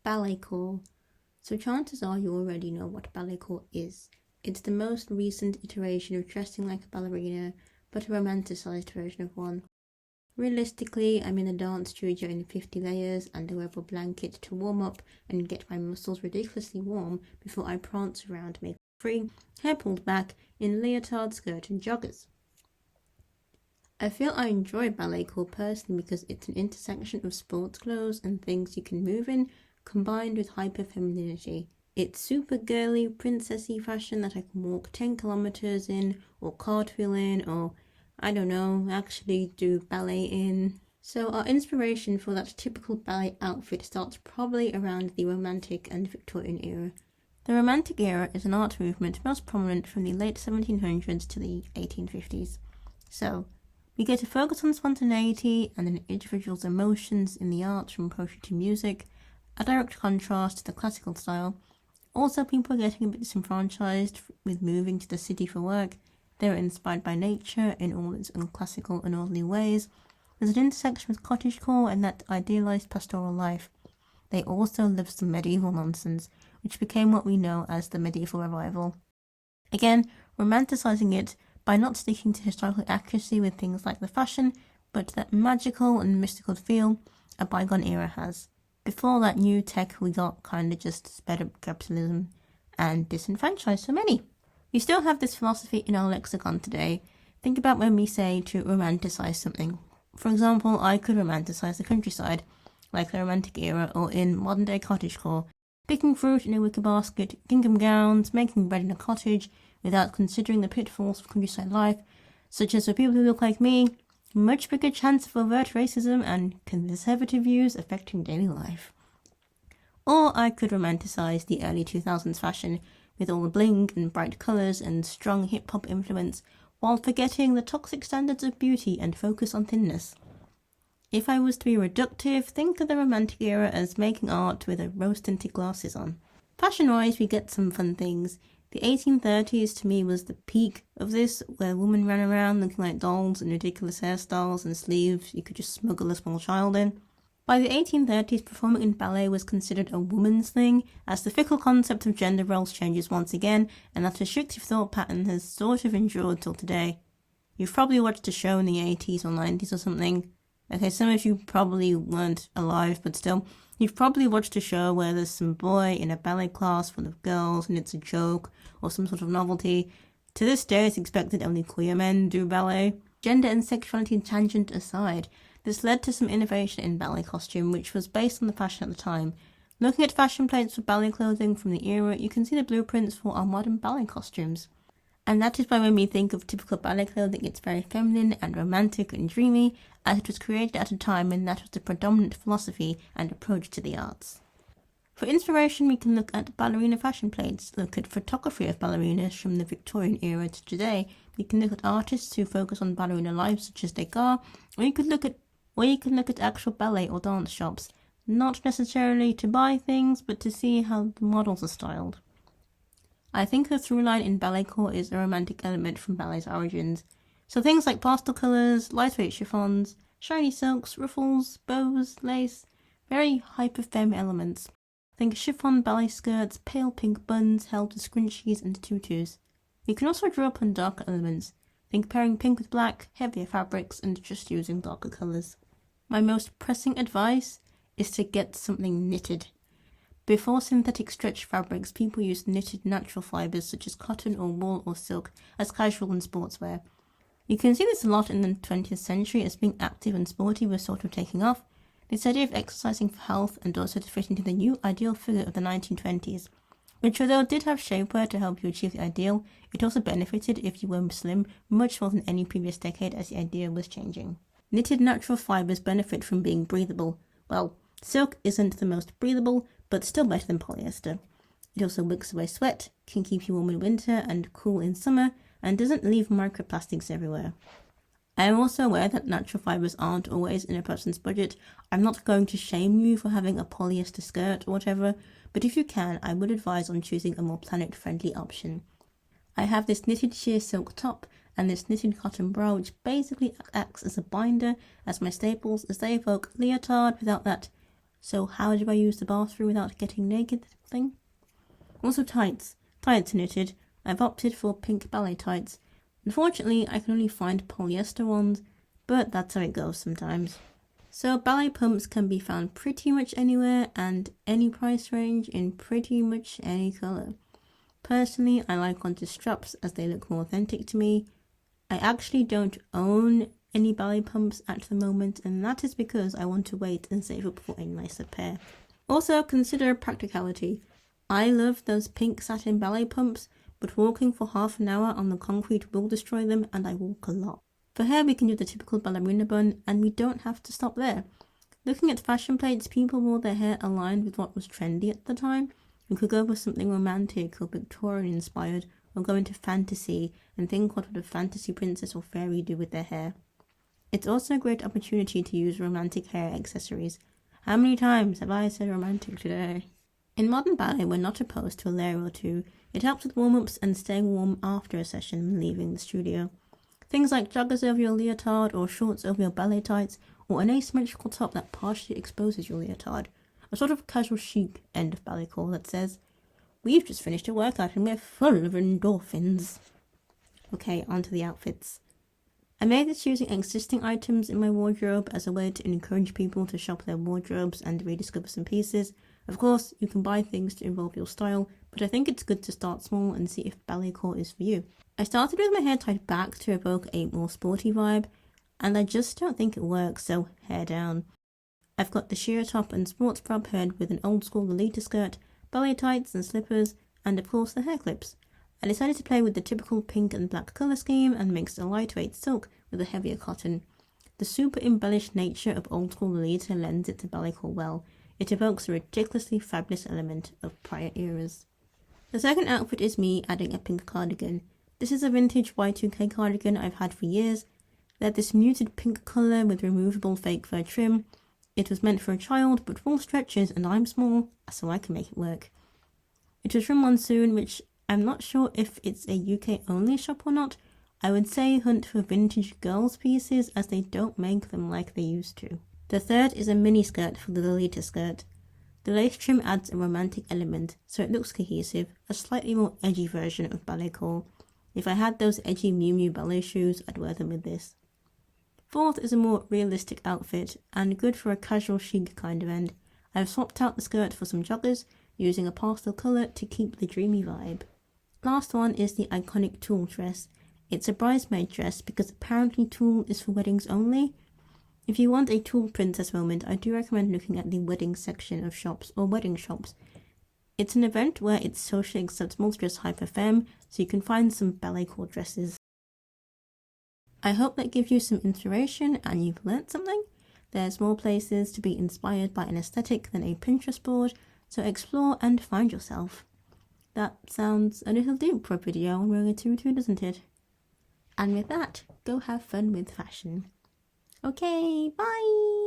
balletcore. So chances are you already know what balletcore is. It's the most recent iteration of dressing like a ballerina, but a romanticized version of one. Realistically, I'm in a dance studio in 50 layers and I wear a blanket to warm up and get my muscles ridiculously warm before I prance around makeup free, hair pulled back, in leotard, skirt and joggers. I feel I enjoy balletcore personally because it's an intersection of sports clothes and things you can move in, combined with hyper-femininity. It's super girly, princessy fashion that I can walk 10 kilometers in, or cartwheel in, or I don't know, actually do ballet in. So our inspiration for that typical ballet outfit starts probably around the Romantic and Victorian era. The Romantic era is an art movement most prominent from the late 1700s to the 1850s. So, we get to focus on spontaneity and an individual's emotions in the arts from poetry to music, a direct contrast to the classical style. Also, people are getting a bit disenfranchised with moving to the city for work. They're inspired by nature in all its unclassical and orderly ways. There's an intersection with cottagecore and that idealized pastoral life. They also live some medieval nonsense, which became what we know as the medieval revival. Again, romanticizing it by not sticking to historical accuracy with things like the fashion, but that magical and mystical feel a bygone era has. Before that new tech we got kinda just sped up capitalism and disenfranchised so many. We still have this philosophy in our lexicon today. Think about when we say to romanticize something. For example, I could romanticize the countryside, like the Romantic era, or in modern day cottagecore, picking fruit in a wicker basket, gingham gowns, making bread in a cottage, without considering the pitfalls of countryside life, such as for people who look like me, much bigger chance of overt racism and conservative views affecting daily life. Or I could romanticize the early 2000s fashion with all the bling and bright colours and strong hip-hop influence, while forgetting the toxic standards of beauty and focus on thinness. If I was to be reductive, think of the Romantic era as making art with a rose-tinted glasses on. Fashion-wise, we get some fun things. The 1830s to me was the peak of this, where women ran around looking like dolls in ridiculous hairstyles and sleeves you could just smuggle a small child in. By the 1830s, performing in ballet was considered a woman's thing, as the fickle concept of gender roles changes once again, and that restrictive thought pattern has sort of endured till today. You've probably watched a show in the 80s or 90s or something. Okay, some of you probably weren't alive, but still, you've probably watched a show where there's some boy in a ballet class full of girls and it's a joke or some sort of novelty. To this day, it's expected only queer men do ballet. Gender and sexuality tangent aside, this led to some innovation in ballet costume, which was based on the fashion at the time. Looking at fashion plates for ballet clothing from the era, you can see the blueprints for our modern ballet costumes. And that is why when we think of typical ballet clothing, it's very feminine and romantic and dreamy, as it was created at a time when that was the predominant philosophy and approach to the arts. For inspiration, we can look at ballerina fashion plates, look at photography of ballerinas from the Victorian era to today. We can look at artists who focus on ballerina lives, such as Degas, or you can look at actual ballet or dance shops, not necessarily to buy things, but to see how the models are styled. I think the through line in balletcore is a romantic element from ballet's origins. So things like pastel colours, lightweight chiffons, shiny silks, ruffles, bows, lace, very hyper-femme elements. Think chiffon ballet skirts, pale pink buns held with scrunchies and tutus. You can also draw upon darker elements. Think pairing pink with black, heavier fabrics, and just using darker colours. My most pressing advice is to get something knitted. Before synthetic stretch fabrics, people used knitted natural fibres such as cotton or wool or silk as casual and sportswear. You can see this a lot in the 20th century as being active and sporty was sort of taking off. This idea of exercising for health and also to fit into the new ideal figure of the 1920s, which although did have shapewear to help you achieve the ideal, it also benefited if you were slim much more than any previous decade as the idea was changing. Knitted natural fibres benefit from being breathable. Well, silk isn't the most breathable, but still better than polyester. It also wicks away sweat, can keep you warm in winter and cool in summer, and doesn't leave microplastics everywhere. I am also aware that natural fibres aren't always in a person's budget. I'm not going to shame you for having a polyester skirt or whatever, but if you can, I would advise on choosing a more planet-friendly option. I have this knitted sheer silk top and this knitted cotton bra, which basically acts as a binder as my staples, as they evoke leotard without that So how do I use the bathroom without getting naked thing? Also tights. Tights knitted. I've opted for pink ballet tights. Unfortunately, I can only find polyester ones, but that's how it goes sometimes. So ballet pumps can be found pretty much anywhere and any price range in pretty much any colour. Personally, I like onto straps as they look more authentic to me. I actually don't own any ballet pumps at the moment, and that is because I want to wait and save up for a nicer pair. Also, consider practicality. I love those pink satin ballet pumps, but walking for half an hour on the concrete will destroy them, and I walk a lot. For hair, we can do the typical ballerina bun, and we don't have to stop there. Looking at fashion plates, people wore their hair aligned with what was trendy at the time. We could go for something romantic or Victorian inspired, or go into fantasy and think what would a fantasy princess or fairy do with their hair. It's also a great opportunity to use romantic hair accessories. How many times have I said romantic today? In modern ballet, we're not opposed to a layer or two. It helps with warm-ups and staying warm after a session and leaving the studio. Things like joggers over your leotard or shorts over your ballet tights, or an asymmetrical top that partially exposes your leotard. A sort of casual chic end of balletcore that says, "We've just finished a workout and we're full of endorphins." Okay, onto the outfits. I made this using existing items in my wardrobe as a way to encourage people to shop their wardrobes and rediscover some pieces. Of course, you can buy things to involve your style, but I think it's good to start small and see if balletcore is for you. I started with my hair tied back to evoke a more sporty vibe, and I just don't think it works, so hair down. I've got the sheer top and sports bra paired with an old school Lolita skirt, ballet tights and slippers, and of course the hair clips. I decided to play with the typical pink and black colour scheme and mixed a lightweight silk with a heavier cotton. The super embellished nature of old school Lolita lends it to balletcore well. It evokes a ridiculously fabulous element of prior eras. The second outfit is me adding a pink cardigan. This is a vintage Y2K cardigan I've had for years. They had this muted pink colour with removable fake fur trim. It was meant for a child, but full stretches, and I'm small, so I can make it work. It was from Monsoon, which I'm not sure if it's a UK only shop or not. I would say hunt for vintage girls pieces as they don't make them like they used to. The third is a mini skirt for the Lolita skirt. The lace trim adds a romantic element, so it looks cohesive, a slightly more edgy version of balletcore. If I had those edgy Miu Miu ballet shoes, I'd wear them with this. Fourth is a more realistic outfit, and good for a casual chic kind of end. I've swapped out the skirt for some joggers, using a pastel colour to keep the dreamy vibe. Last one is the iconic tulle dress. It's a bridesmaid dress because apparently tulle is for weddings only. If you want a tulle princess moment, I do recommend looking at the wedding section of shops or wedding shops. It's an event where it's socially acceptable to dress hyper femme, so you can find some balletcore dresses. I hope that gives you some inspiration and you've learnt something. There's more places to be inspired by an aesthetic than a Pinterest board, so explore and find yourself. That sounds a little deep for a video on wearing a tutu, doesn't it? And with that, go have fun with fashion. Okay, bye!